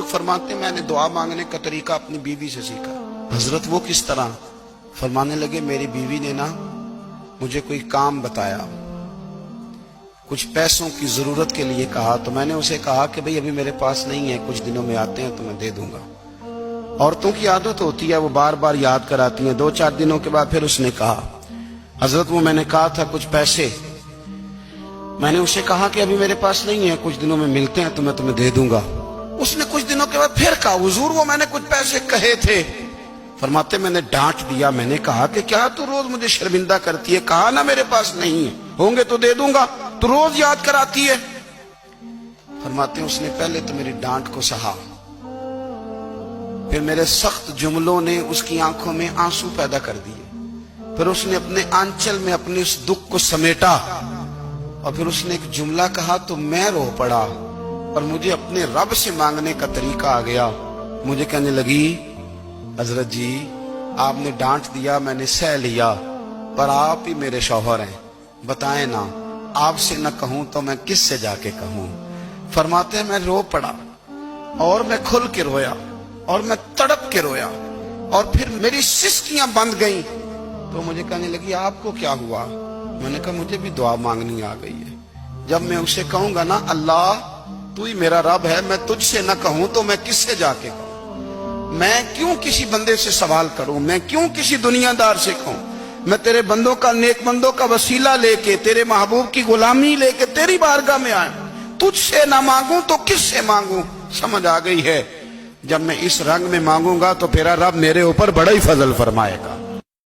تو فرماتے میں نے دعا مانگنے کا طریقہ اپنی بیوی سے سیکھا۔ حضرت وہ کس طرح؟ فرمانے لگے میری بیوی نے نا مجھے کوئی کام بتایا، کچھ پیسوں کی ضرورت کے لیے کہا، تو میں نے اسے کہا کہ بھئی ابھی میرے پاس نہیں ہے، کچھ دنوں میں آتے ہیں تو میں دے دوں گا۔ عورتوں کی عادت ہوتی ہے وہ بار بار یاد کراتی ہیں۔ 2-4 دنوں کے بعد پھر اس نے کہا حضرت وہ میں نے کہا تھا کچھ پیسے، میں نے اسے کہا کہ ابھی میرے پاس نہیں ہے، کچھ دنوں میں ملتے ہیں تو میں تمہیں دے دوں گا۔ اس نے کچھ دنوں کے بعد پھر کہا حضور وہ میں نے کچھ پیسے کہے تھے۔ فرماتے میں نے ڈانٹ دیا، میں نے کہا کہ کیا تو روز مجھے شرمندہ کرتی ہے، کہا نا میرے پاس نہیں ہے، ہوں گے تو دے دوں گا، تو روز یاد کراتی ہے۔ فرماتے ہیں اس نے پہلے تو میری ڈانٹ کو سہا، پھر میرے سخت جملوں نے اس کی آنکھوں میں آنسو پیدا کر دیے، پھر اس نے اپنے آنچل میں اپنے اس دکھ کو سمیٹا، اور پھر اس نے ایک جملہ کہا تو میں رو پڑا، اور مجھے اپنے رب سے مانگنے کا طریقہ آ گیا۔ مجھے کہنے لگی حضرت جی آپ نے ڈانٹ دیا، میں نے سہ لیا، پر آپ ہی میرے شوہر ہیں، بتائیں نا آپ سے نہ کہوں تو میں کس سے جا کے کہوں۔ فرماتے ہیں میں رو پڑا، اور میں کھل کے رویا، اور میں تڑپ کے رویا، اور پھر میری سسکیاں بند گئیں۔ تو مجھے کہنے لگی آپ کو کیا ہوا؟ میں نے کہا مجھے بھی دعا مانگنی آ گئی ہے، جب میں اسے کہوں گا نا اللہ تو ہی میرا رب ہے، میں تجھ سے نہ کہوں تو میں کس سے جا کے کہوں؟ میں کیوں کسی بندے سے سوال کروں؟ میں کیوں کسی دنیا دار سے کہوں؟ میں تیرے بندوں کا، نیک بندوں کا وسیلہ لے کے، تیرے محبوب کی غلامی لے کے تیری بارگاہ میں آئیں، تجھ سے نہ مانگوں تو کس سے مانگوں؟ سمجھ آ گئی ہے، جب میں اس رنگ میں مانگوں گا تو پھر رب میرے اوپر بڑا ہی فضل فرمائے گا۔